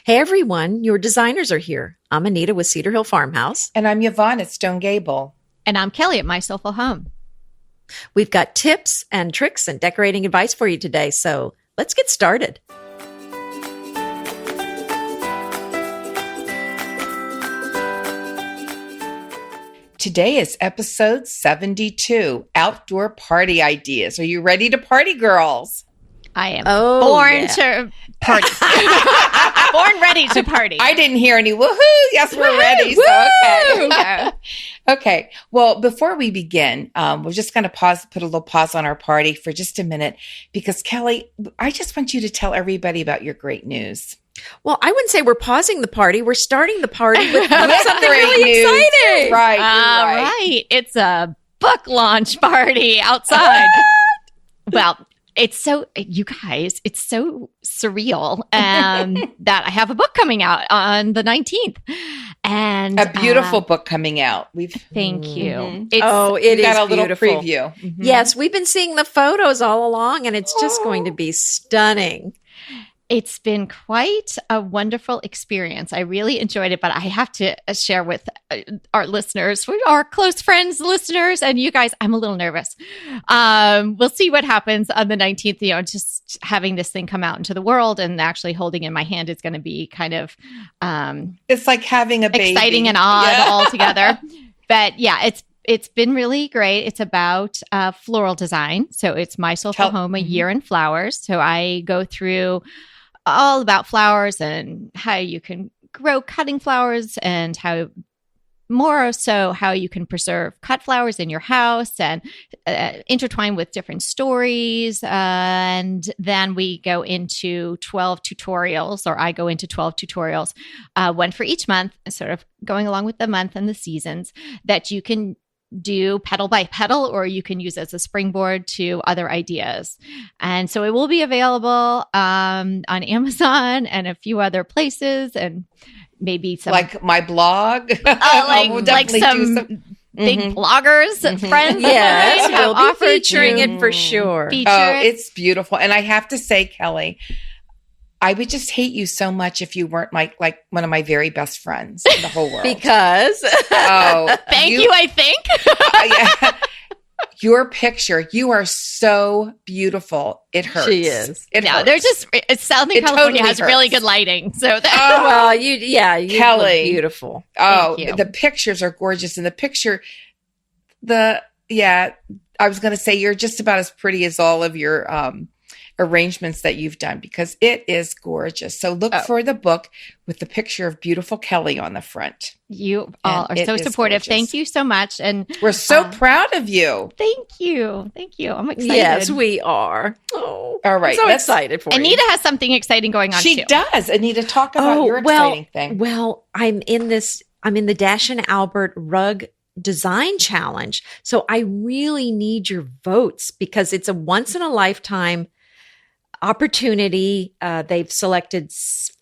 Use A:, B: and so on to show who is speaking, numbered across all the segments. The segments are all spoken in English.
A: Hey everyone, your designers are here. I'm Anita with Cedar Hill Farmhouse.
B: And I'm Yvonne at Stone Gable.
C: And I'm Kelly at My Soulful Home.
A: We've got tips and tricks and decorating advice for you today, so let's get started.
B: Today is episode 72, Outdoor Party Ideas. Are you ready to party, girls?
C: I am born to party. Born ready to party.
B: I didn't hear any woohoo. Yes, we're ready. So, okay. Okay. Well, before we begin, we're just going to put a little pause on our party for just a minute because, Kelly, I just want you to tell everybody about your great news.
A: Well, I wouldn't say we're pausing the party. We're starting the party with something really
B: news.
A: exciting.
B: Right.
C: Right. It's a book launch party outside. Well, it's so, you guys, it's so surreal that I have a book coming out on the 19th. And
B: a beautiful book coming out.
C: Thank you.
A: Mm-hmm. It is
B: got a little
A: beautiful
B: preview. Mm-hmm.
A: Yes, we've been seeing the photos all along, and it's just going to be stunning.
C: It's been quite a wonderful experience. I really enjoyed it, but I have to share with our listeners, our close friends, listeners, and you guys, I'm a little nervous. We'll see what happens on the 19th. You know, just having this thing come out into the world and actually holding it in my hand is going to be kind of
B: it's like having a baby.
C: Exciting and odd all together. But yeah, it's been really great. It's about floral design. So it's My Soulful Home, A Year in Flowers. So I go through all about flowers and how you can grow cutting flowers and how you can preserve cut flowers in your house and intertwine with different stories. And then we go into 12 tutorials, or I go into 12 tutorials, one for each month, sort of going along with the month and the seasons that you can do petal by petal, or you can use as a springboard to other ideas. And so it will be available on Amazon and a few other places, and maybe some
B: like my blog,
C: like some big bloggers, friends.
A: Yes, we'll be
C: offered
A: featuring it for sure.
B: It's beautiful, and I have to say, Kelly, I would just hate you so much if you weren't like one of my very best friends in the whole world.
A: Because
C: thank you. I think
B: your picture, you are so beautiful. It hurts.
A: She is.
C: They're just. Southern California has really good lighting, so
A: you
B: Kelly,
A: look beautiful.
B: The pictures are gorgeous, and the picture, I was going to say you're just about as pretty as all of your arrangements that you've done, because it is gorgeous. So look for the book with the picture of beautiful Kelly on the front.
C: You all are so supportive.
B: Gorgeous.
C: Thank you so much. And
B: we're so proud of you.
C: Thank you. I'm excited.
A: Yes, we are. Oh,
B: all right.
A: I'm so excited for
C: Anita has something exciting going on.
B: She does. Anita, talk about your exciting thing.
A: Well, I'm in the Dash and Albert rug design challenge. So I really need your votes because it's a once in a lifetime opportunity. They've selected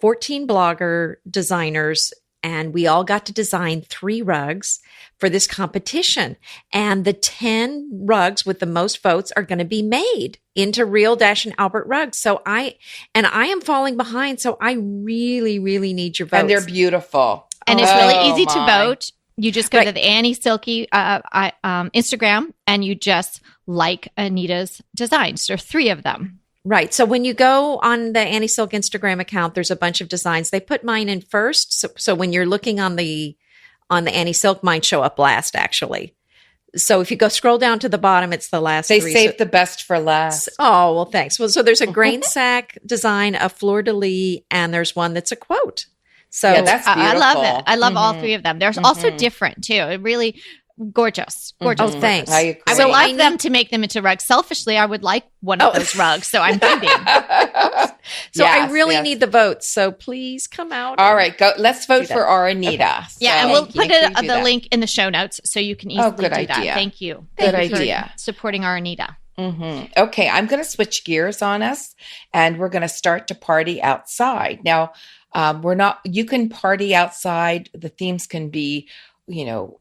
A: 14 blogger designers, and we all got to design 3 rugs for this competition. And the 10 rugs with the most votes are going to be made into real Dash and Albert rugs. So I am falling behind. So I really, really need your votes.
B: And they're beautiful.
C: And it's really easy to vote. You just go to the Annie Silky Instagram and you just like Anita's designs. There are 3 of them.
A: Right. So when you go on the Annie Silk Instagram account, there's a bunch of designs. They put mine in first. So when you're looking on the Annie Silk, mine show up last, actually. So if you go scroll down to the bottom, it's the last 3.
B: They saved the best for last.
A: Oh, well, thanks. Well, so there's a grain sack design, a fleur-de-lis, and there's one that's a quote. So
B: that's beautiful.
C: I love it. I love all 3 of them. There's also different too. It really gorgeous.
A: Oh, thanks.
C: I would like them to make them into rugs. Selfishly, I would like one of those rugs. So I'm voting.
A: I really need the votes. So please come out.
B: All right, go. Let's vote for our Anita.
C: Okay. Yeah, and we'll put the link in the show notes so you can easily do that. Thank you.
B: Good idea.
C: For supporting our Anita.
B: Mm-hmm. Okay, I'm going to switch gears on us, and we're going to start to party outside. Now, you can party outside. The themes can be,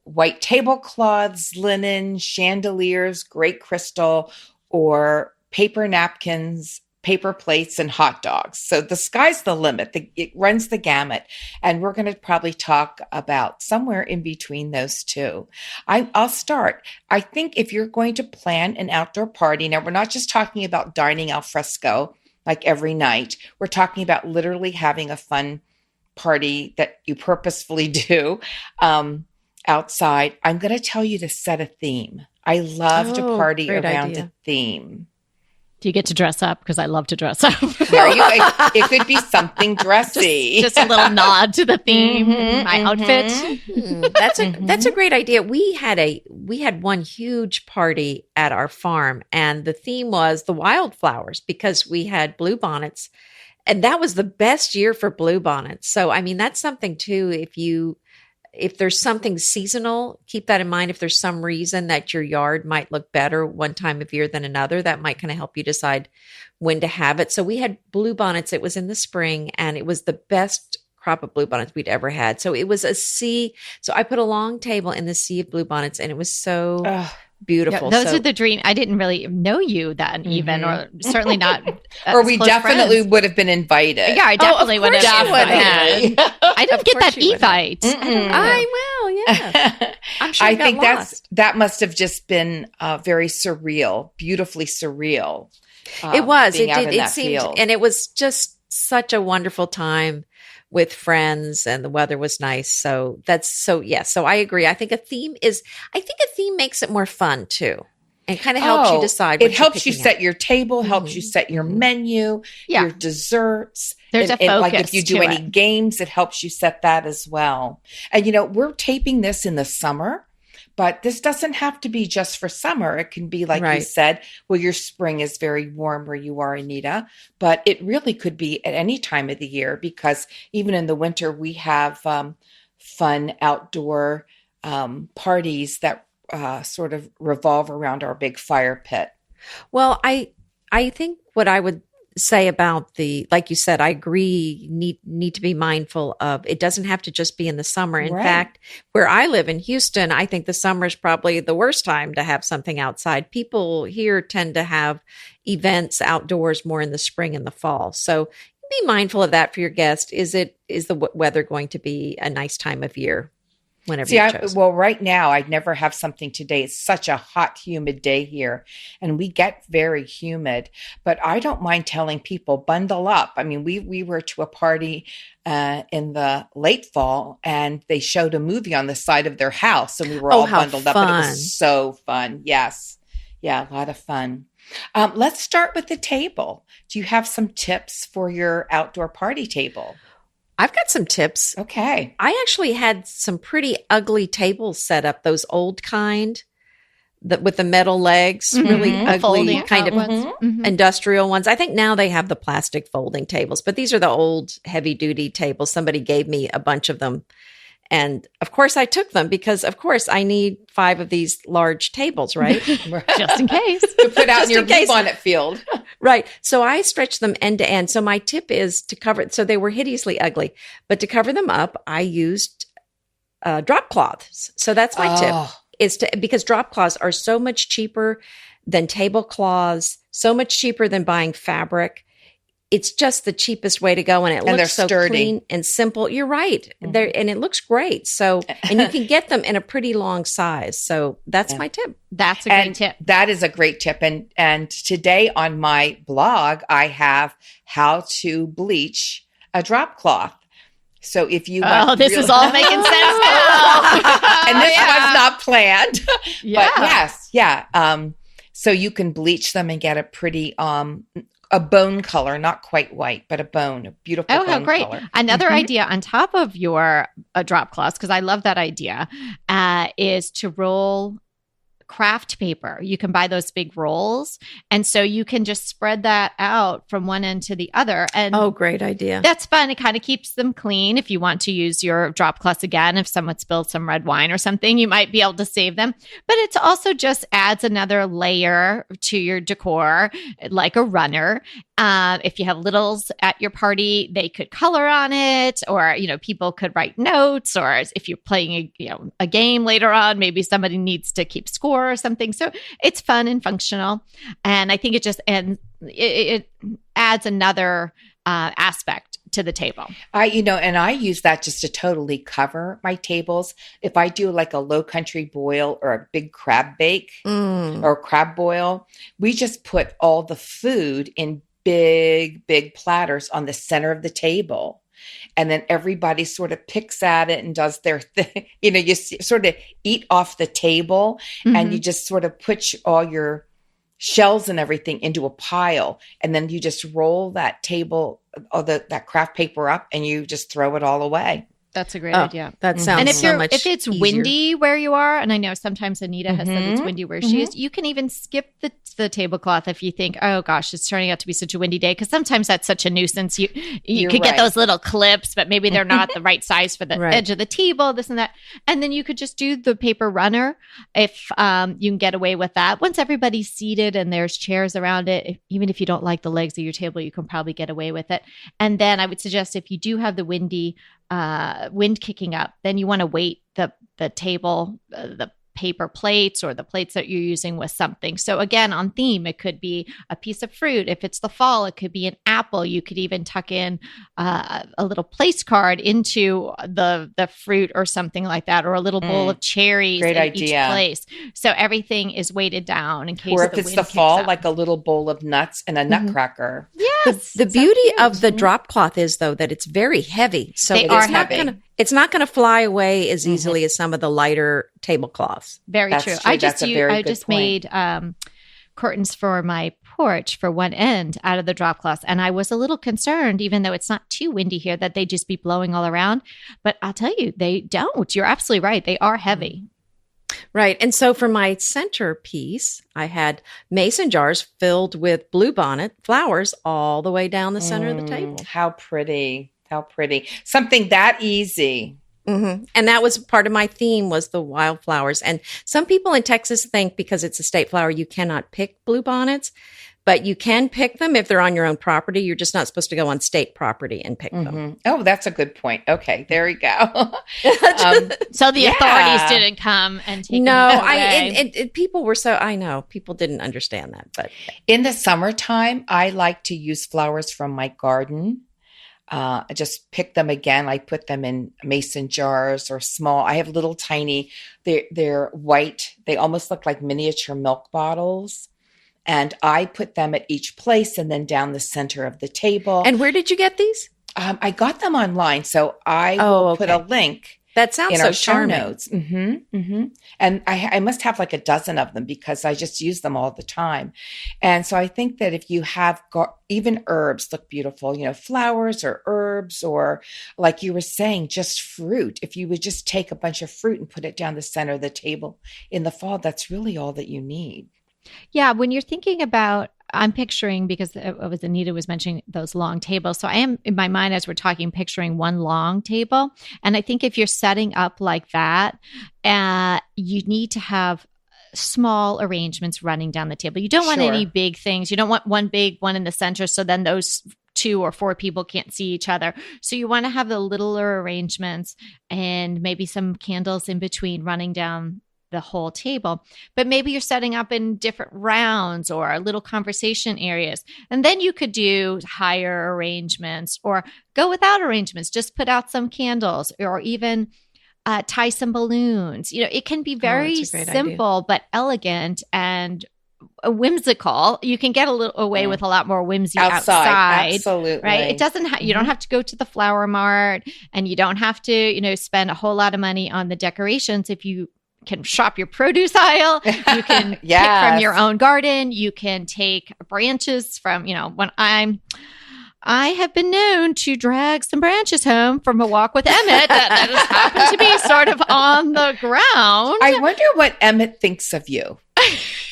B: white tablecloths, linen, chandeliers, great crystal, or paper napkins, paper plates, and hot dogs. So the sky's the limit. It runs the gamut. And we're going to probably talk about somewhere in between those two. I'll start. I think if you're going to plan an outdoor party, now we're not just talking about dining al fresco like every night. We're talking about literally having a fun party that you purposefully do outside. I'm going to tell you to set a theme. I love to party around a theme.
C: Do you get to dress up? Because I love to dress up.
B: It could be something dressy.
C: Just a little nod to the theme, my outfit.
A: That's a great idea. We had one huge party at our farm, and the theme was the wildflowers because we had bluebonnets, and that was the best year for bluebonnets. So, I mean, that's something too. If there's something seasonal, keep that in mind. If there's some reason that your yard might look better one time of year than another, that might kind of help you decide when to have it. So we had bluebonnets. It was in the spring, and it was the best crop of bluebonnets we'd ever had. So it was a sea. So I put a long table in the sea of bluebonnets, and it was so beautiful.
C: Yeah, those are the dream. I didn't really know you then, even, or certainly not.
B: Or we definitely would have been invited.
C: Yeah, I definitely would have.
B: Definitely.
C: I didn't get that invite.
A: I will. Yeah, I'm sure.
B: I think that must have just been very surreal, beautifully surreal.
A: It was.
B: It did.
A: It seemed, and it was just such a wonderful time with friends, and the weather was nice. So So I agree. I think a theme makes it more fun too, and kind of helps you decide.
B: It helps you set your table, helps you set your menu, your desserts.
C: There's a focus.
B: Like if you do any games, it helps you set that as well. And we're taping this in the summer. But this doesn't have to be just for summer. It can be, like you said, well, your spring is very warm where you are, Anita. But it really could be at any time of the year, because even in the winter, we have fun outdoor parties that sort of revolve around our big fire pit.
A: Well, I think what I would say about like you said, I agree, need to be mindful of, it doesn't have to just be in the summer. In fact, where I live in Houston, I think the summer is probably the worst time to have something outside. People here tend to have events outdoors more in the spring and the fall. So be mindful of that for your guest. Is the weather going to be a nice time of year? Well, right now, I'd never have something today. It's such a hot, humid day here, and we get very humid. But I don't mind telling people, bundle up. I mean, we were to a party in the late fall, and they showed a movie on the side of their house, and we were all bundled up. And it was so fun. Yes. Yeah, a lot of fun. Let's start with the table. Do you have some tips for your outdoor party table? I've got some tips.
B: Okay.
A: I actually had some pretty ugly tables set up, those old kind with the metal legs, really ugly
C: folding
A: kind of industrial ones. I think now they have the plastic folding tables, but these are the old heavy duty tables. Somebody gave me a bunch of them. And of course I took them because of course I need 5 of these large tables, right?
C: Just in case.
B: To put out in your bluebonnet field.
A: Right. So I stretched them end to end. So my tip is to cover, so they were hideously ugly, but to cover them up, I used drop cloths. So that's my tip, because drop cloths are so much cheaper than tablecloths, so much cheaper than buying fabric. It's just the cheapest way to go, and it looks so clean and simple. You're right. And it looks great. So, and you can get them in a pretty long size. So that's my tip.
C: That's a great tip.
B: That is a great tip. And today on my blog, I have how to bleach a drop cloth. So if you
C: this is all making sense now.
B: And this was not planned.
C: Yeah.
B: But yes. So you can bleach them and get a pretty a bone color, not quite white, but a beautiful bone
C: how great.
B: color.
C: Another idea on top of your drop cloths, because I love that idea, is to roll craft paper. You can buy those big rolls. And so you can just spread that out from one end to the other. And
A: great idea.
C: That's fun. It kind of keeps them clean. If you want to use your drop cloths again, if someone spilled some red wine or something, you might be able to save them. But it also just adds another layer to your decor, like a runner. If you have littles at your party, they could color on it, or, people could write notes, or if you're playing a game later on, maybe somebody needs to keep score or something. So it's fun and functional. And I think it adds another aspect to the table.
B: I use that just to totally cover my tables. If I do like a low country boil or a big crab bake or crab boil, we just put all the food in big platters on the center of the table. And then everybody sort of picks at it and does their thing. You sort of eat off the table and you just sort of put all your shells and everything into a pile. And then you just roll that table, that craft paper up, and you just throw it all away.
C: That's a great idea.
A: That sounds so much
C: if it's
A: easier.
C: Windy where you are, and I know sometimes Anita has said it's windy where she is, you can even skip the tablecloth if you think, oh gosh, it's turning out to be such a windy day, because sometimes that's such a nuisance. You could get those little clips, but maybe they're not the right size for the edge of the table, this and that. And then you could just do the paper runner if you can get away with that. Once everybody's seated and there's chairs around it, even if you don't like the legs of your table, you can probably get away with it. And then I would suggest, if you do have the wind kicking up, then you want to weight the table, the paper plates or the plates that you're using with something. So again, on theme, it could be a piece of fruit. If it's the fall, it could be an apple. You could even tuck in a little place card into the fruit or something like that, or a little bowl of cherries in each place. So everything is weighted down in case.
B: Or if it's the fall, like a little bowl of nuts and a nutcracker.
C: Yes.
A: The beauty of the drop cloth is, though, that it's very heavy. So it's not going to fly away as easily as some of the lighter tablecloths.
C: Very true. I just made curtains for my porch for one end out of the drop cloth. And I was a little concerned, even though it's not too windy here, that they'd just be blowing all around. But I'll tell you, they don't. You're absolutely right. They are heavy.
A: Right. And so for my centerpiece, I had mason jars filled with bluebonnet flowers all the way down the center of the table.
B: How pretty. How pretty. Something that easy.
A: And that was part of my theme, was the wildflowers. And some people in Texas think because it's a state flower, you cannot pick bluebonnets, but you can pick them if they're on your own property. You're just not supposed to go on state property and pick them.
B: Oh, that's a good point. Okay, there we go.
C: So the authorities didn't come and take
A: them away. People were I know people didn't understand that. But
B: in the summertime, I like to use flowers from my garden. I just pick them again. I put them in mason jars or small. I have little tiny, they're white. They almost look like miniature milk bottles. And I put them at each place and then down the center of the table.
A: And where did you get these?
B: I got them online. So I will put a link.
A: That sounds so charming.
B: Show notes. And I must have like a dozen of them because I just use them all the time. And so I think that if you have even herbs look beautiful, flowers or herbs, or like you were saying, just fruit. If you would just take a bunch of fruit and put it down the center of the table in the fall, that's really all that you need.
C: Yeah. When you're thinking about, I'm picturing, because as Anita was mentioning, those long tables. So I am, in my mind, as we're talking, picturing one long table. And I think if you're setting up like that, you need to have small arrangements running down the table. You don't want any big things. You don't want one big one in the center, so then those 2 or 4 people can't see each other. So you want to have the littler arrangements and maybe some candles in between running down the whole table. But maybe you're setting up in different rounds or little conversation areas. And then you could do higher arrangements or go without arrangements. Just put out some candles or even tie some balloons. It can be very simple but elegant and whimsical. You can get a little away with a lot more whimsy outside.
B: Absolutely.
C: Right? It doesn't you don't have to go to the flower mart, and you don't have to, spend a whole lot of money on the decorations. If you can shop your produce aisle, you can pick from your own garden, you can take branches from, when I have been known to drag some branches home from a walk with Emmett that just happened to be sort of on the ground.
B: I wonder what Emmett thinks of you.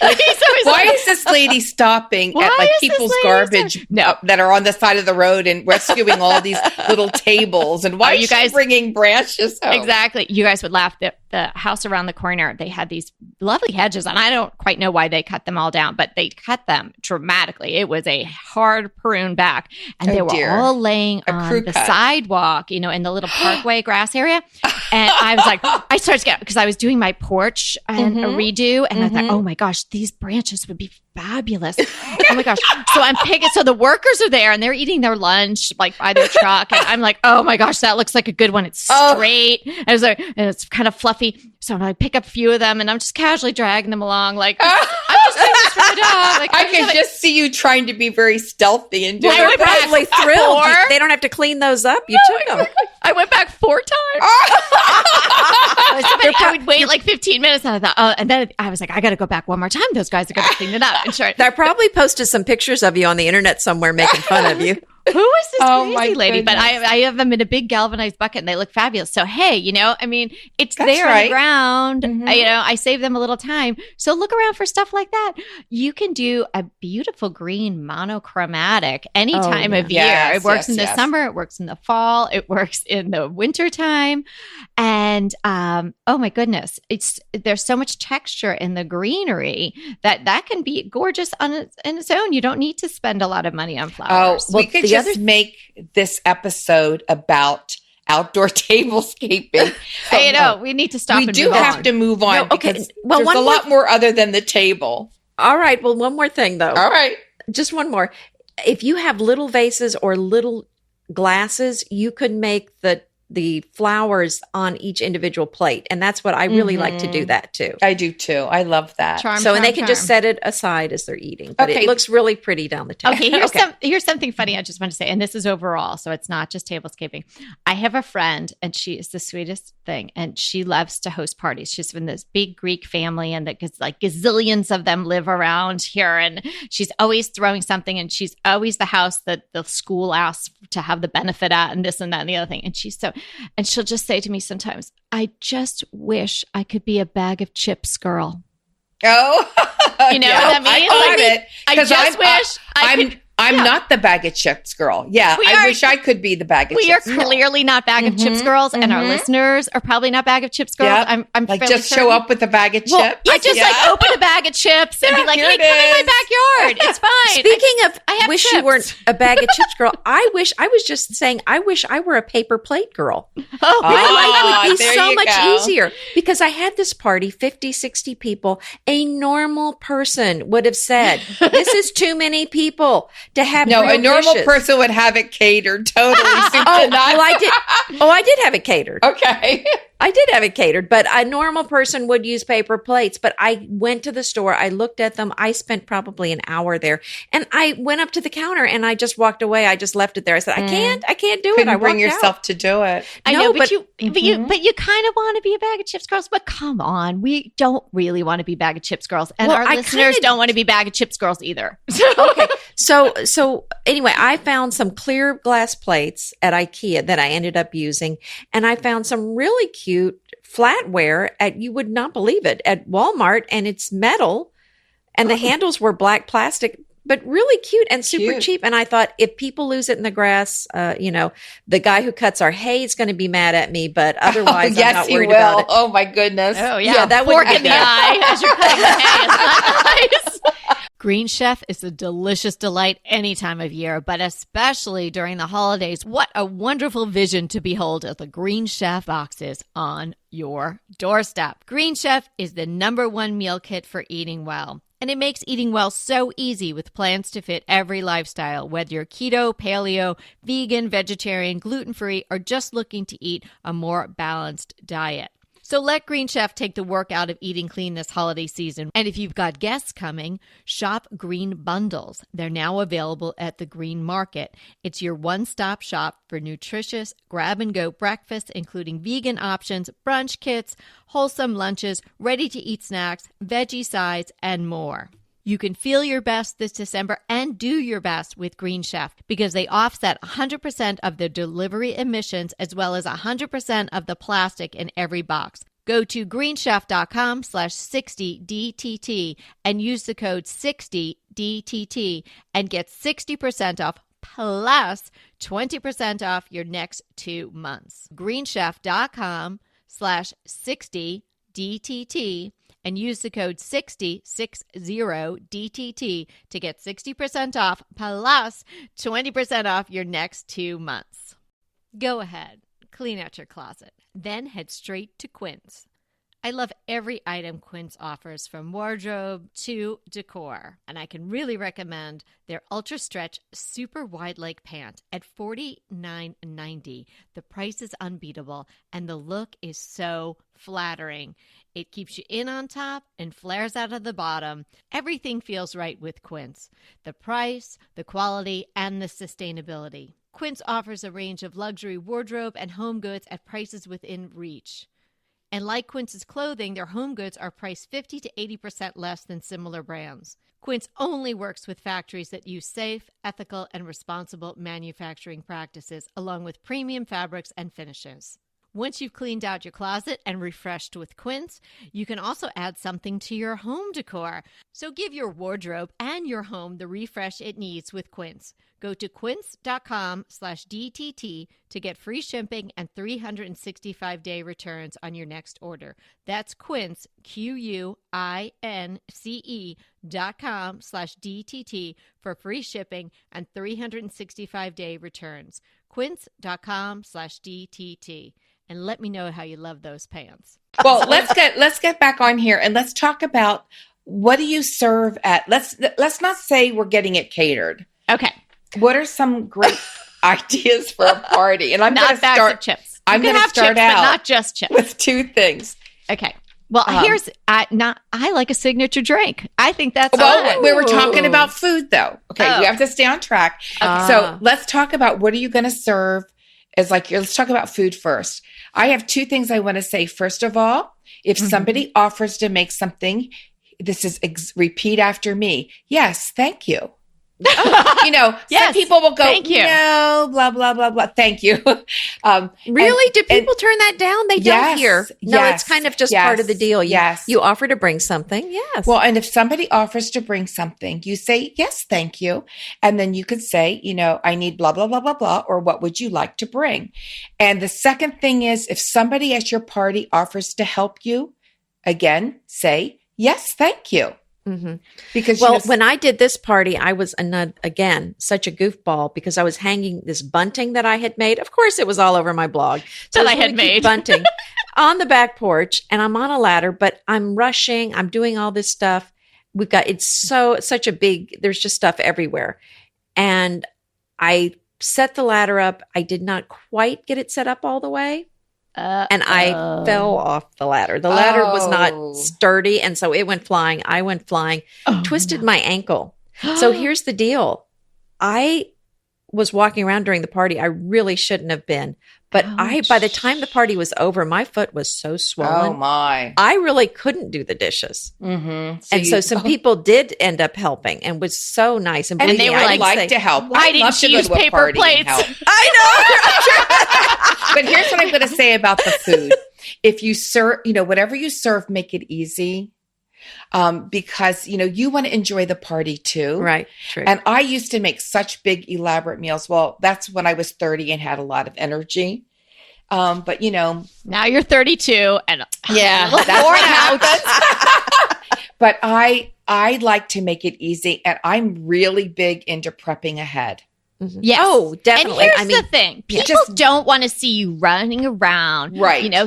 B: Why is this lady stopping at like people's garbage that are on the side of the road and rescuing all these little tables? And why are you guys bringing branches home?
C: Exactly. You guys would laugh. The house around the corner, they had these lovely hedges, and I don't quite know why they cut them all down, but they cut them dramatically. It was a hard prune back, and they were all laying on the sidewalk, in the little parkway grass area. And I was like, I started to get, because I was doing my porch and a redo, and I thought, oh my gosh, these branches would be fabulous. Oh my gosh. So I'm picking, so the workers are there and they're eating their lunch like by their truck. And I'm like, oh my gosh, that looks like a good one. It's straight. And it's kind of fluffy. So I pick up a few of them and I'm just casually dragging them along. Like, I'm just doing this for the dog. Like,
B: I can just see you trying to be very stealthy and doing
A: They're probably thrilled. They don't have to clean those up. You took them.
C: I went back 4 times. I would wait like 15 minutes and I thought, and then I was like, I got to go back one more time. Those guys are going to clean it up. And sure.
A: They probably posted some pictures of you on the internet somewhere making fun of you.
C: Who is this crazy lady? But I have them in a big galvanized bucket and they look fabulous. So, hey, it's there on the ground. I save them a little time. So look around for stuff like that. You can do a beautiful green monochromatic any time of year. It works in the summer. It works in the fall. It works in the winter time. And, oh my goodness, there's so much texture in the greenery that can be gorgeous in its own. You don't need to spend a lot of money on flowers.
B: We could just make this episode about outdoor tablescaping.
C: I know. We need to stop.
B: We do have to move on.
A: No, okay.
B: Well, there's a lot more other than the table.
A: All right. Well, one more thing though.
B: All right.
A: Just one more. If you have little vases or little glasses, you could make the flowers on each individual plate. And that's what I really like to do that too.
B: I do too. I love that.
A: And they can just set it aside as they're eating. But it looks really pretty down the table.
C: Okay, here's something funny I just want to say. And this is overall, so it's not just tablescaping. I have a friend and she is the sweetest thing. And she loves to host parties. She's from this big Greek family and like gazillions of them live around here. And she's always throwing something and she's always the house that the school asks to have the benefit at and this and that and the other thing. And she'll just say to me sometimes, I just wish I could be a bag of chips girl.
B: Oh,
C: you know what that means? I just wish
B: I'm not the bag of chips girl. Yeah, I wish I could be the bag of chips girl.
C: We are clearly not bag of chips girls, and our listeners are probably not bag of chips girls.
B: Yep.
C: I'm
B: like just certain. Show up with a bag of chips.
C: Like open a bag of chips and be like, hey, come in my backyard. It's fine.
A: Speaking of, I wish chips. You weren't a bag of chips girl. I wish I were a paper plate girl. My life would be so much easier because I had this party, 50, 60 people. A normal person would have said, this is too many people to have
B: a normal
A: dishes.
B: Person would have it catered totally.
A: I did have it catered.
B: Okay.
A: I did have it catered, but a normal person would use paper plates. But I went to the store. I looked at them. I spent probably an hour there. And I went up to the counter and I just walked away. I just left it there. I said, I can't do it. I
B: bring yourself to do it.
C: I know, but you kind of want to be a bag of chips girls. But come on, we don't really want to be bag of chips girls. And our listeners don't want to be bag of chips girls either.
A: Okay. So anyway, I found some clear glass plates at IKEA that I ended up using. And I found some really cute flatware you would not believe it, at Walmart, and it's metal and the handles were black plastic, but really cute and super cheap. And I thought, if people lose it in the grass, the guy who cuts our hay is going to be mad at me, but otherwise I'm not worried about it.
B: Oh my goodness.
C: Oh yeah, that would be in the eye as you're cutting the hay. It's not nice. Green Chef is a delicious delight any time of year, but especially during the holidays. What a wonderful vision to behold as the Green Chef boxes on your doorstep. Green Chef is the #1 meal kit for eating well. And it makes eating well so easy with plans to fit every lifestyle, whether you're keto, paleo, vegan, vegetarian, gluten-free, or just looking to eat a more balanced diet. So let Green Chef take the work out of eating clean this holiday season. And if you've got guests coming, shop Green Bundles. They're now available at the Green Market. It's your one-stop shop for nutritious grab-and-go breakfasts, including vegan options, brunch kits, wholesome lunches, ready-to-eat snacks, veggie sides, and more. You can feel your best this December and do your best with Green Chef because they offset 100% of the delivery emissions as well as 100% of the plastic in every box. Go to greenchef.com/60DTT and use the code 60DTT and get 60% off plus 20% off your next 2 months. greenchef.com/60DTT and use the code 60DTT to get 60% off plus 20% off your next 2 months. Go ahead, clean out your closet, then head straight to Quince. I love every item Quince offers, from wardrobe to decor, and I can really recommend their Ultra Stretch Super Wide Leg Pant at $49.90. The price is unbeatable, and the look is so flattering. It keeps you in on top and flares out of the bottom. Everything feels right with Quince. The price, the quality, and the sustainability. Quince offers a range of luxury wardrobe and home goods at prices within reach. And like Quince's clothing, their home goods are priced 50 to 80% less than similar brands. Quince only works with factories that use safe, ethical, and responsible manufacturing practices, along with premium fabrics and finishes. Once you've cleaned out your closet and refreshed with Quince, you can also add something to your home decor. So give your wardrobe and your home the refresh it needs with Quince. Go to quince.com/DTT to get free shipping and 365-day returns on your next order. That's Quince, QUINCE.com/DTT for free shipping and 365-day returns. Quince.com/DTT. And let me know how you love those pants.
B: Well, let's get back on here and let's talk about, what do you serve at? Let's not say we're getting it catered.
C: Okay.
B: What are some great ideas for a party? And I'm going to
C: bags
B: start.
C: Of chips.
B: I'm going to start
C: chips,
B: out,
C: but not just chips,
B: with 2 things.
C: Okay. Well, I like a signature drink. I think that's
B: well. We were talking about food, though. Okay, we have to stay on track.
C: Okay.
B: So let's talk about, what are you going to serve? Let's talk about food first. I have 2 things I want to say. First of all, if somebody offers to make something, this is repeat after me. Yes, thank you.
C: Yes,
B: some people will go,
C: thank you.
B: No, blah, blah, blah, blah. Thank you.
A: Really? Do people turn that down? They don't hear. No,
B: yes,
A: it's kind of just part of the deal. You offer to bring something. Yes.
B: Well, and if somebody offers to bring something, you say, yes, thank you. And then you could say, I need blah, blah, blah, blah, blah, or what would you like to bring? And the second thing is, if somebody at your party offers to help you, again, say, yes, thank you.
A: Mm-hmm.
B: Because
A: when I did this party, I was again such a goofball, because I was hanging this bunting that I had made. Of course, it was all over my blog.
C: So I had made
A: bunting on the back porch, and I'm on a ladder, but I'm rushing. I'm doing all this stuff. Such a big. There's just stuff everywhere, and I set the ladder up. I did not quite get it set up all the way. And I fell off the ladder. The ladder was not sturdy, and so it went flying. I went flying, twisted my ankle. So here's the deal. I was walking around during the party. I really shouldn't have been. But by the time the party was over, my foot was so swollen.
B: Oh, my.
A: I really couldn't do the dishes.
B: Mm-hmm.
A: So some people did end up helping, and was so nice. And
C: they were
B: like to help.
C: Why didn't you use paper plates?
B: I know. But here's what I'm going to say about the food. If you serve, whatever you serve, make it easy. Because, you want to enjoy the party too.
A: Right. True.
B: And I used to make such big, elaborate meals. Well, that's when I was 30 and had a lot of energy. But
C: now you're 32 and
B: that's what happens. But I like to make it easy, and I'm really big into prepping ahead.
C: Mm-hmm. Yes.
A: Oh, definitely.
C: And here's the thing. People don't want to see you running around,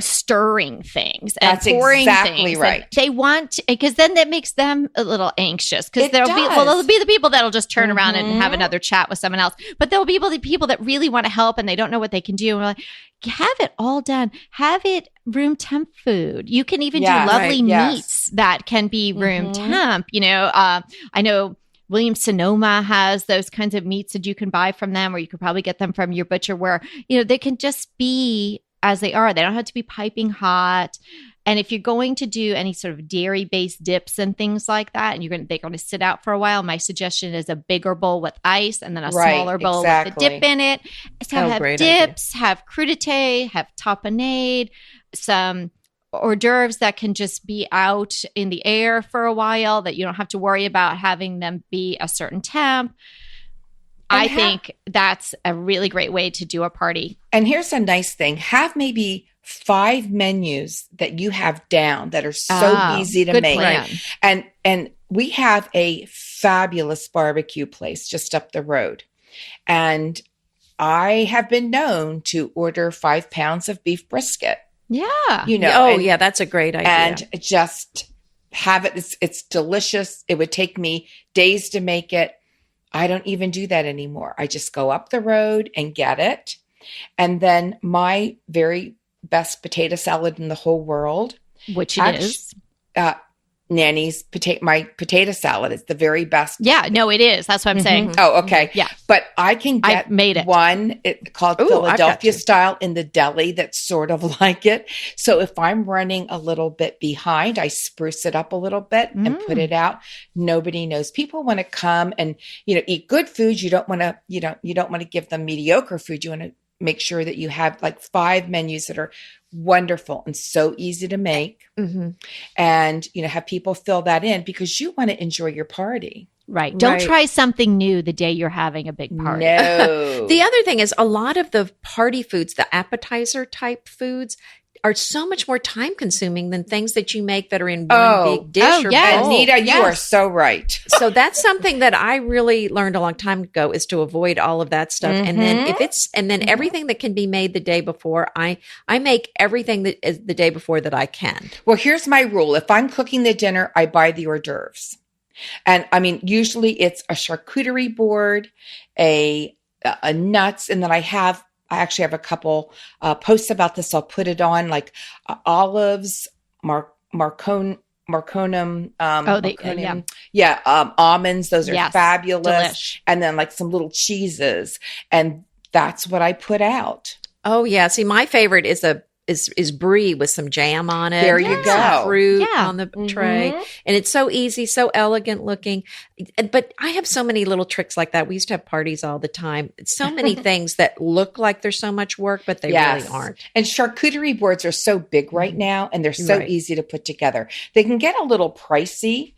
C: stirring things and pouring
B: exactly
C: things.
B: Right.
C: And they want, because then that makes them a little anxious, because there'll be the people that'll just turn around and have another chat with someone else. But there'll be the people that really want to help, and they don't know what they can do. And we're like, have it all done. Have it room temp food. You can even do lovely meats that can be room temp. I know Williams Sonoma has those kinds of meats that you can buy from them, or you could probably get them from your butcher, where, they can just be as they are. They don't have to be piping hot. And if you're going to do any sort of dairy-based dips and things like that, and they're going to sit out for a while, my suggestion is a bigger bowl with ice, and then a smaller bowl with the dip in it. So have dips, have crudité, have tapenade, some hors d'oeuvres that can just be out in the air for a while, that you don't have to worry about having them be a certain temp. I think that's a really great way to do a party.
B: And here's a nice thing. Have maybe 5 menus that you have down that are so easy to make. Plan. And we have a fabulous barbecue place just up the road. And I have been known to order 5 pounds of beef brisket.
C: Yeah.
A: Yeah, that's a great idea.
B: And just have it. It's delicious. It would take me days to make it. I don't even do that anymore. I just go up the road and get it. And then my very best potato salad in the whole world.
C: Which it is.
B: Nanny's my potato salad is the very best.
C: Yeah, no, it is. That's what I'm saying.
B: Oh, okay.
C: Yeah.
B: But I can get one called Philadelphia style in the deli that's sort of like it. So if I'm running a little bit behind, I spruce it up a little bit and put it out. Nobody knows. People want to come and, eat good food. You don't want to, you don't want to give them mediocre food. You want to make sure that you have like 5 menus that are wonderful and so easy to make. And, have people fill that in because you want to enjoy your party.
C: Right. Don't try something new the day you're having a big party.
B: No.
A: The other thing is a lot of the party foods, the appetizer type foods, are so much more time consuming than things that you make that are in one big dish or bowl.
B: Anita, you are so right.
A: So that's something that I really learned a long time ago, is to avoid all of that stuff. And then everything that can be made the day before, I make everything that is the day before that I can.
B: Well, here's my rule. If I'm cooking the dinner, I buy the hors d'oeuvres. And I mean, usually it's a charcuterie board, a nuts, and then I actually have a couple posts about this. I'll put it on, like olives, marconum. Almonds. Those are fabulous. Delish. And then like some little cheeses, and that's what I put out.
A: Oh yeah. See, my favorite is brie with some jam on it.
B: There you go.
A: Some fruit on the tray. And it's so easy, so elegant looking. But I have so many little tricks like that. We used to have parties all the time. So many things that look like there's so much work, but they really aren't.
B: And charcuterie boards are so big right now, and they're so easy to put together. They can get a little pricey.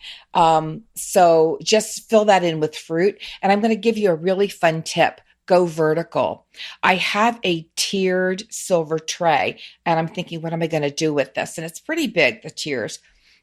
B: So just fill that in with fruit. And I'm going to give you a really fun tip. Go vertical. I have a tiered silver tray, and I'm thinking, what am I going to do with this? And it's pretty big, the tiers.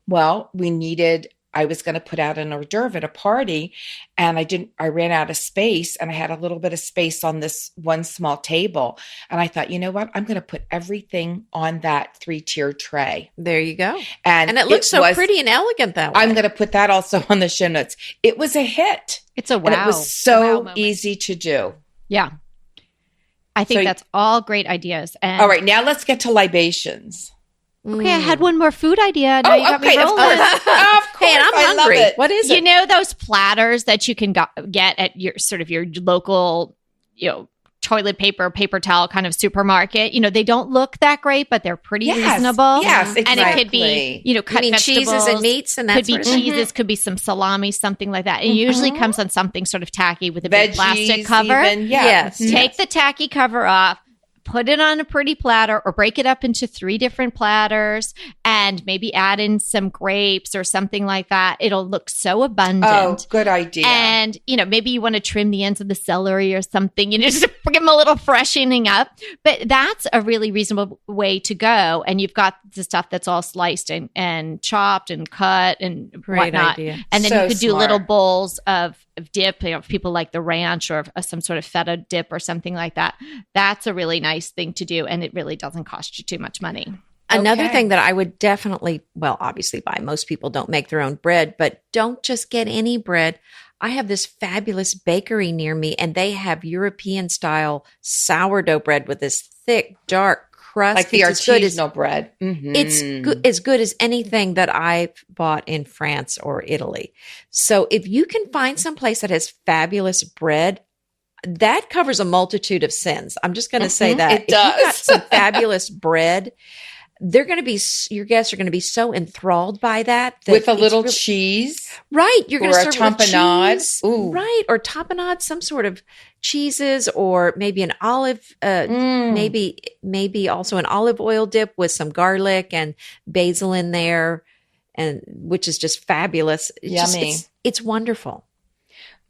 B: Well, I was going to put out an hors d'oeuvre at a party, and I ran out of space, and I had a little bit of space on this one small table. And I thought, you know what? I'm going to put everything on that 3-tier tray.
A: There you go.
B: And
A: it looks so pretty and elegant that way.
B: I'm going to put that also on the show notes. It was a hit.
C: It's a wow.
B: And it was so easy to do.
C: Yeah. I think that's all great ideas. And
B: all right, now let's get to libations.
C: Okay, I had one more food idea. Now you got me rolling.
B: Of course.
A: Hey, and I'm hungry. What is it?
C: You know those platters that you can get at your local, toilet paper towel kind of supermarket? They don't look that great, but they're pretty reasonable.
B: Yes, exactly.
C: And it could be, cut vegetables,
A: cheeses and meats, and that
C: could be cheeses, could be some salami, something like that. It usually comes on something sort of tacky with a big plastic cover.
B: Even, yes.
C: Take the tacky cover off. Put it on a pretty platter, or break it up into 3 different platters, and maybe add in some grapes or something like that. It'll look so abundant.
B: Oh, good idea.
C: And, maybe you want to trim the ends of the celery or something, just to give them a little freshening up. But that's a really reasonable way to go. And you've got the stuff that's all sliced and chopped and cut and whatnot.
A: Idea.
C: And then you could do little bowls of dip, if people like the ranch or some sort of feta dip or something like that. That's a really nice thing to do, and it really doesn't cost you too much money.
A: Another thing that I would definitely, obviously buy. Most people don't make their own bread, but don't just get any bread. I have this fabulous bakery near me, and they have European style sourdough bread with this thick, dark crust.
B: Like the artisanal bread.
A: It's as good as anything that I've bought in France or Italy. So if you can find some place that has fabulous bread, that covers a multitude of sins. I'm just going to say that.
B: It does.
A: If you got some fabulous bread, they're going to be, your guests are going to be so enthralled by that
B: with a little cheese.
A: Right. You're going to serve
B: a tapenade.
A: Cheese, right. Or tapenade, some sort of cheeses, or maybe an olive, maybe also an olive oil dip with some garlic and basil in there, and which is just fabulous.
B: Yummy.
A: It's wonderful.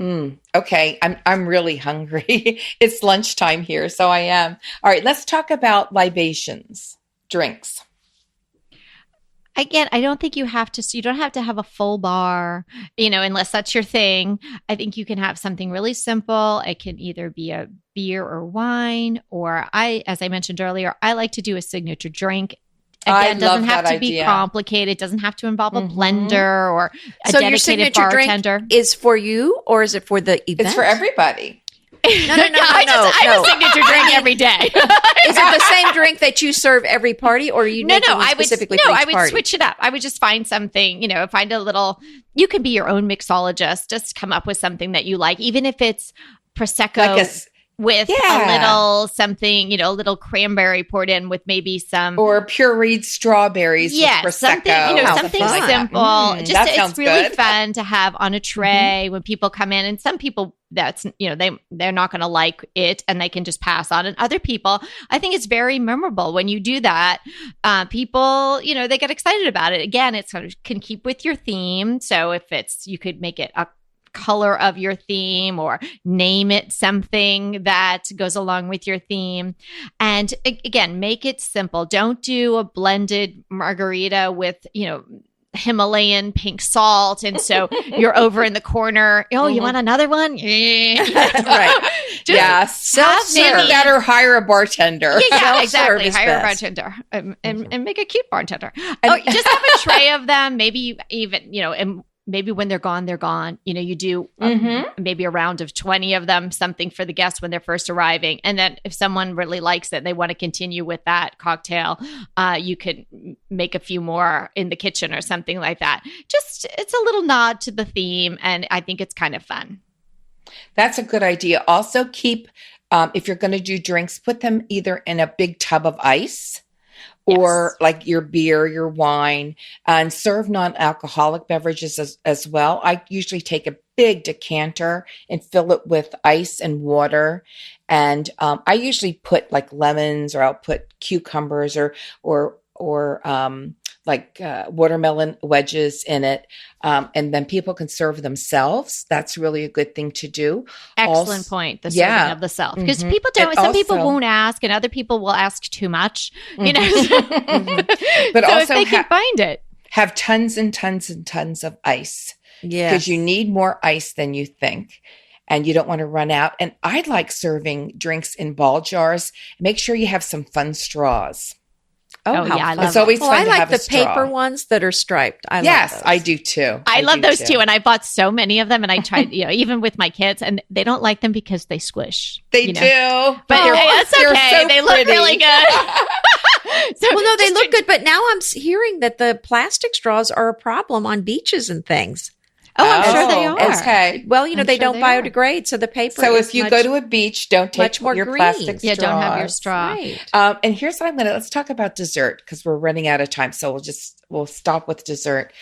B: Okay. I'm really hungry. It's lunchtime here. So I am. All right. Let's talk about libations, drinks.
C: Again, I don't think you don't have to have a full bar, unless that's your thing. I think you can have something really simple. It can either be a beer or wine, or as I mentioned earlier, I like to do a signature drink. Again, it doesn't have to be complicated. It doesn't have to involve a blender or a dedicated
A: your signature
C: bartender.
A: Drink is for you, or is it for the event?
B: It's for everybody.
A: No.
C: I have a signature drink every day.
A: Is it the same drink that you serve every party, or are you making it specifically for each
C: I would
A: party?
C: switch it up. I would just find something, find a little, you can be your own mixologist. Just come up with something that you like, even if it's Prosecco with a little something, a little cranberry poured in with maybe some,
B: or pureed strawberries with Prosecco.
C: something simple. It's really fun to have on a tray when people come in. And some people, that's they're not going to like it, and they can just pass on. And other people, I think it's very memorable when you do that. People, they get excited about it. Again, it sort of can keep with your theme. So if you could make it a color of your theme, or name it something that goes along with your theme. And again, make it simple. Don't do a blended margarita with, Himalayan pink salt. And so you're over in the corner. Oh, you want another one?
B: Right. Self-serve that, or hire a bartender.
C: Yeah, exactly. Hire a bartender and make a cute bartender. Just have a tray of them. Maybe even, and maybe when they're gone, they're gone. You do maybe a round of 20 of them, something for the guests when they're first arriving. And then if someone really likes it and they want to continue with that cocktail, you could make a few more in the kitchen or something like that. Just, it's a little nod to the theme. And I think it's kind of fun.
B: That's a good idea. Also keep, if you're going to do drinks, put them either in a big tub of ice, or like your beer, your wine, and serve non-alcoholic beverages as well. I usually take a big decanter and fill it with ice and water. And I usually put like lemons, or I'll put cucumbers or watermelon wedges in it. And then people can serve themselves. That's really a good thing to do.
C: Excellent point. The serving of the self. Because people don't, some people won't ask, and other people will ask too much,
B: But
C: so
B: also
C: if they can find it.
B: Have tons and tons and tons of ice. Yeah. Because you need more ice than you think. And you don't want to run out. And I like serving drinks in ball jars. Make sure you have some fun straws.
A: Oh yeah,
B: I love it's always fun
A: I
B: to
A: like
B: have
A: the
B: a straw.
A: paper ones that are striped. I
B: yes,
A: love those.
B: I do too.
C: I love those too, and I bought so many of them. And I tried, even with my kids, and they don't like them because they squish.
B: They do,
C: but it's okay.
B: So
C: they look really good.
A: They look good. But now I'm hearing that the plastic straws are a problem on beaches and things.
C: Oh, I'm sure they are.
B: Okay.
A: Well, they don't biodegrade, so the paper.
B: So if you go to a beach, don't take your plastic straws.
C: Yeah, don't have your straw.
A: Right.
B: And here's what let's talk about dessert, because we're running out of time. So we'll stop with dessert.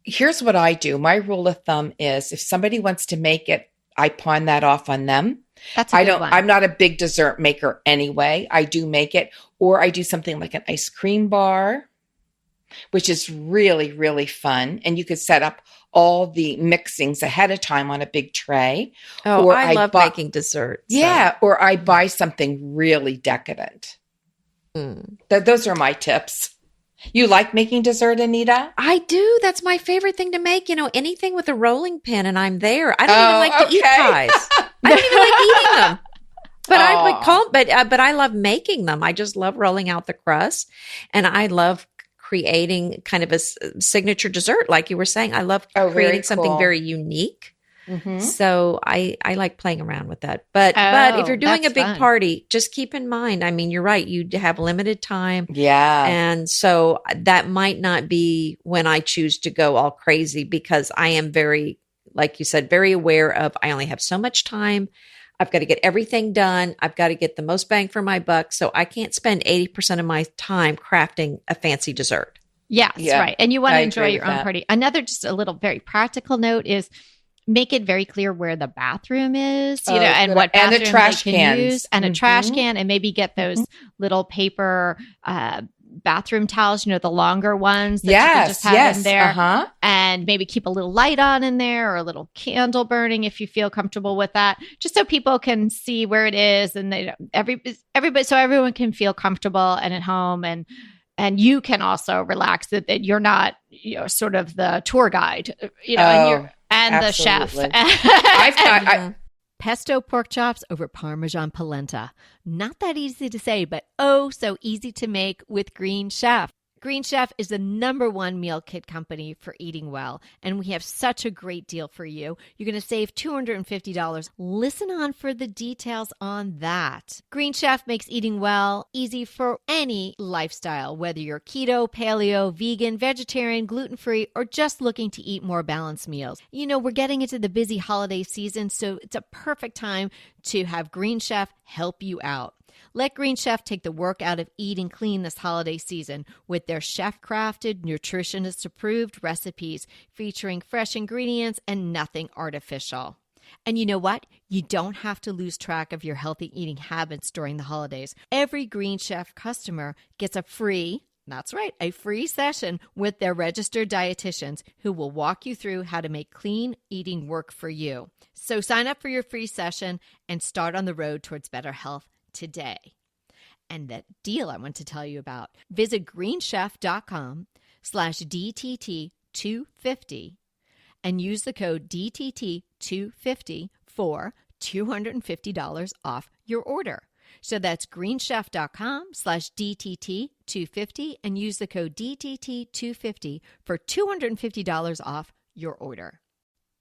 B: Here's what I do. My rule of thumb is if somebody wants to make it, I pawn that off on them.
C: That's a good one.
B: I'm not a big dessert maker anyway. I do make it, or I do something like an ice cream bar, which is really, really fun. And you could set up all the mixings ahead of time on a big tray.
A: Oh, or I love making desserts.
B: Yeah. Or I buy something really decadent. Those are my tips. You like making dessert, Anita?
A: I do. That's my favorite thing to make. Anything with a rolling pin and I'm there. I don't even like to eat pies. I don't even like eating them. But I love making them. I just love rolling out the crust, and I love creating kind of a signature dessert. Like you were saying, I love creating something very unique. Mm-hmm. So I like playing around with that. But if you're doing a big party, just keep in mind, you're right. You have limited time.
B: Yeah.
A: And so that might not be when I choose to go all crazy, because I am very, like you said, very aware of, I only have so much time. I've got to get everything done. I've got to get the most bang for my buck. So I can't spend 80% of my time crafting a fancy dessert.
C: Yes,
B: Yeah,
C: right. And you want
B: I
C: to enjoy
B: agree
C: your
B: with
C: own
B: that.
C: party. Another just a little very practical note is make it very clear where the bathroom is, you know, and
B: good.
C: what
B: And
C: bathroom
B: the trash
C: they can
B: cans.
C: use, and a trash
B: Mhm.
C: can, and maybe get those little paper bathroom towels, you know, the longer ones that you can just have in there.
B: Uh-huh.
C: And maybe keep a little light on in there or a little candle burning if you feel comfortable with that, just so people can see where it is, and they everybody so everyone can feel comfortable and at home, and you can also relax that you're not, you know, sort of the tour guide, you know, and the chef.
B: absolutely. I
D: Pesto pork chops over Parmesan polenta. Not that easy to say, but oh so easy to make with Green Chef. Green Chef is the #1 meal kit company for eating well, and we have such a great deal for you. You're going to save $250. Listen on for the details on that. Green Chef makes eating well easy for any lifestyle, whether you're keto, paleo, vegan, vegetarian, gluten-free, or just looking to eat more balanced meals. You know, we're getting into the busy holiday season, so it's a perfect time to have Green Chef help you out. Let Green Chef take the work out of eating clean this holiday season with their chef-crafted, nutritionist-approved recipes featuring fresh ingredients and nothing artificial. And you know what? You don't have to lose track of your healthy eating habits during the holidays. Every Green Chef customer gets a free session with their registered dietitians who will walk you through how to make clean eating work for you. So sign up for your free session and start on the road towards better health today. And that deal I want to tell you about, visit greenchef.com/DTT250 and use the code DTT250 for $250 off your order. So that's greenchef.com/DTT250 and use the code DTT250 for $250 off your order.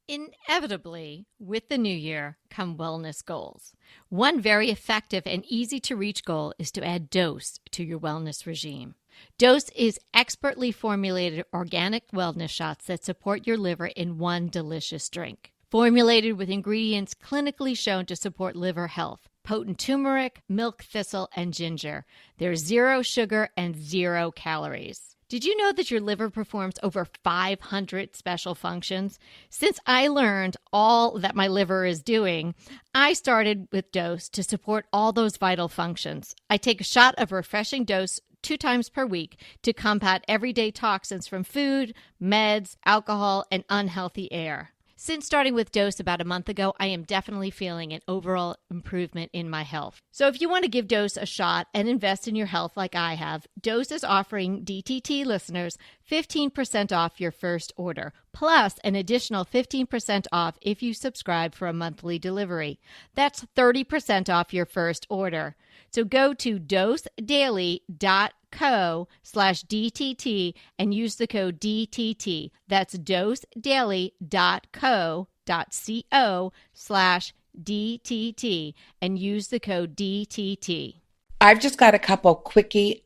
D: Inevitably, with the new year come wellness goals. One very effective and easy to reach goal is to add Dose to your wellness regime. Dose is expertly formulated organic wellness shots that support your liver in one delicious drink. Formulated with ingredients clinically shown to support liver health, potent turmeric, milk thistle, and ginger. There's 0 sugar and 0 calories. Did you know that your liver performs over 500 special functions? Since I learned all that my liver is doing, I started with Dose to support all those vital functions. I take a shot of refreshing Dose 2 times per week to combat everyday toxins from food, meds, alcohol, and unhealthy air. Since starting with Dose about a month ago, I am definitely feeling an overall improvement in my health. So if you want to give Dose a shot and invest in your health like I have, Dose is offering DTT listeners 15% off your first order, plus an additional 15% off if you subscribe for a monthly delivery. That's 30% off your first order. So go to dosedaily.co/DTT and use the code DTT. That's dosedaily.co.co/DTT and use the code DTT.
B: I've just got a couple quickie.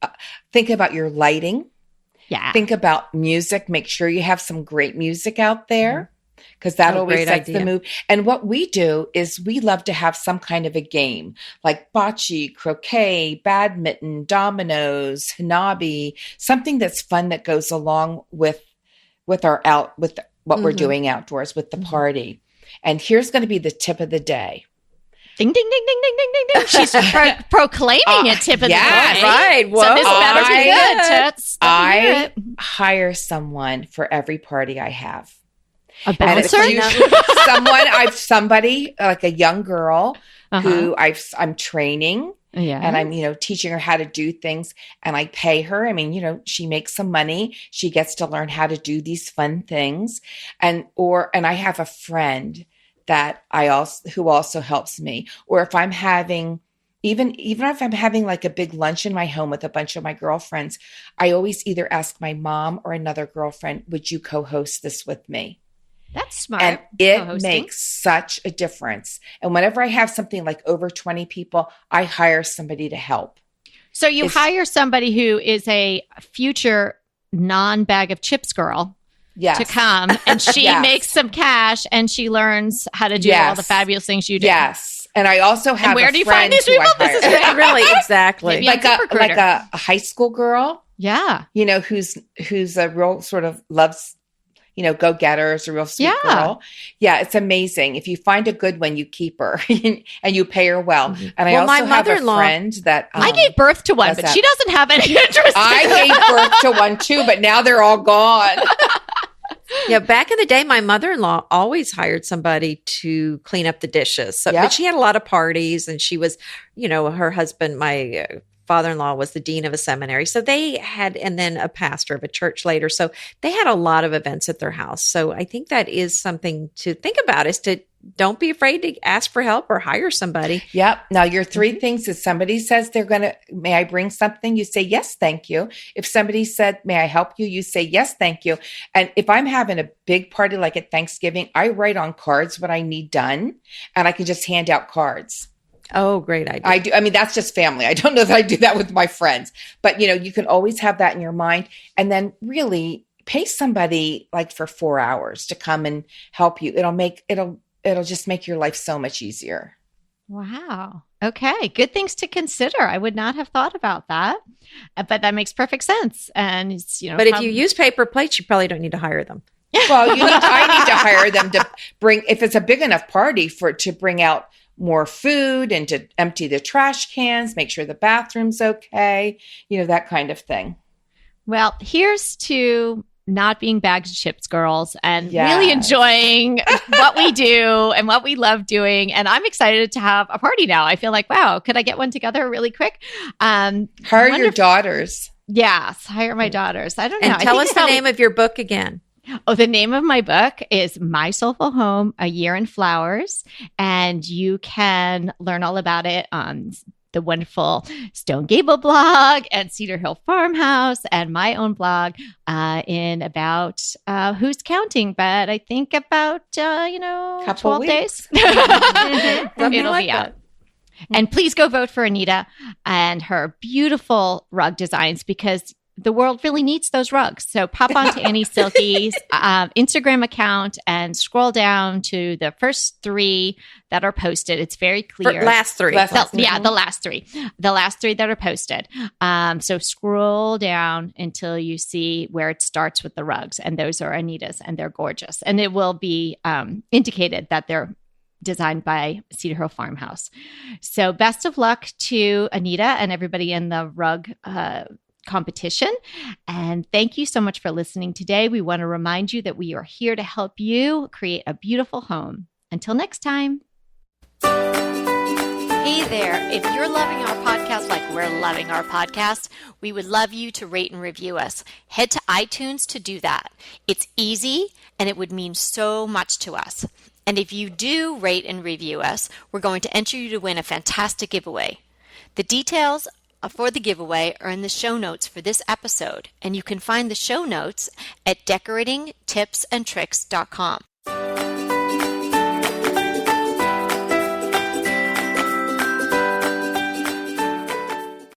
B: Think about your lighting.
C: Yeah.
B: Think about music. Make sure you have some great music out there, because that always
A: great
B: sets
A: idea.
B: the mood. And what we do is we love to have some kind of a game, like bocce, croquet, badminton, dominoes, hanabi, something that's fun that goes along with what we're doing outdoors with the party. And here's going to be the tip of the day.
C: Ding, ding, ding, ding, ding, ding, ding, ding. She's proclaiming a tip of the
B: yes,
C: day.
A: right.
C: So this better be good. Toots. Let me hear
B: I
C: it.
B: hire someone for every party I have.
C: A
B: And it's
C: bouncer?
B: somebody like a young girl who I'm training,
C: Yeah.
B: and I'm, teaching her how to do things, and I pay her. I mean, she makes some money. She gets to learn how to do these fun things. And I have a friend that who also helps me. Or if I'm having, even if I'm having like a big lunch in my home with a bunch of my girlfriends, I always either ask my mom or another girlfriend, would you co-host this with me?
C: That's smart.
B: And it
C: co-hosting.
B: makes such a difference. And whenever I have something like over 20 people, I hire somebody to help.
C: So you hire somebody who is a future non-bag of chips girl
B: Yes.
C: to come, and she
B: Yes.
C: makes some cash, and she learns how to do all the fabulous things you do.
B: Yes. And I also have
C: where
B: a
C: do you
B: friend
C: find these
B: who
C: people?
B: I
C: This
B: hire.
C: is great.
A: Really, exactly.
C: Maybe
B: like
C: on ZipRecruiter.
B: a high school girl,
C: Yeah.
B: who's a real sort of loves, go getter, is a real sweet girl. Yeah, it's amazing. If you find a good one, you keep her and you pay her well. And I
A: Well,
B: also
A: my
B: have a
A: mother-in-law-
B: friend that
C: I gave birth to one,
B: does
C: but
B: that.
C: she doesn't have any interest.
B: I gave birth to one too, but now they're all gone.
A: Yeah, back in the day, my mother-in-law always hired somebody to clean up the dishes. So,
B: Yep.
A: But she had a lot of parties, and she was, her husband, my father-in-law, was the dean of a seminary. So they had, and then a pastor of a church later. So they had a lot of events at their house. So I think that is something to think about, is to don't be afraid to ask for help or hire somebody.
B: Yep. Now your three things is somebody says may I bring something? You say, yes, thank you. If somebody said, may I help you? You say, yes, thank you. And if I'm having a big party like at Thanksgiving, I write on cards what I need done, and I can just hand out cards.
A: Oh, great idea.
B: I do. I mean, that's just family. I don't know that I do that with my friends, but you can always have that in your mind, and then really pay somebody like for 4 hours to come and help you. It'll just make your life so much easier.
C: Wow. Okay. Good things to consider. I would not have thought about that, but that makes perfect sense. And it's,
A: but if you use paper plates, you probably don't need to hire them.
B: Well, I need to hire them to bring, if it's a big enough party, to bring out more food and to empty the trash cans, make sure the bathroom's okay, that kind of thing.
C: Well, here's to not being bags of chips girls and
B: Yes.
C: really enjoying what we do and what we love doing. And I'm excited to have a party now. I feel like, wow, could I get one together really quick?
B: Hire your daughters.
C: Yes, hire my daughters. I don't know.
A: And
C: I
A: tell
C: think
A: us the name of your book again.
C: Oh, the name of my book is My Soulful Home, A Year in Flowers. And you can learn all about it on the wonderful Stone Gable blog and Cedar Hill Farmhouse and my own blog in about, who's counting, but I think about,
B: Couple
C: 12
B: weeks.
C: days.
A: Something
C: It'll
A: like
C: be
A: that.
C: out. And please go vote for Anita and her beautiful rug designs, because the world really needs those rugs. So pop onto Annie Silky's Instagram account and scroll down to the first 3 that are posted. It's very clear.
A: Last three.
C: The last 3. The last 3 that are posted. So scroll down until you see where it starts with the rugs. And those are Anita's, and they're gorgeous. And it will be indicated that they're designed by Cedar Hill Farmhouse. So best of luck to Anita and everybody in the rug competition. And thank you so much for listening today. We want to remind you that we are here to help you create a beautiful home. Until next time.
D: Hey there. If you're loving our podcast like we're loving our podcast, we would love you to rate and review us. Head to iTunes to do that. It's easy, and it would mean so much to us. And if you do rate and review us, we're going to enter you to win a fantastic giveaway. The details for the giveaway are in the show notes for this episode, and you can find the show notes at decoratingtipsandtricks.com.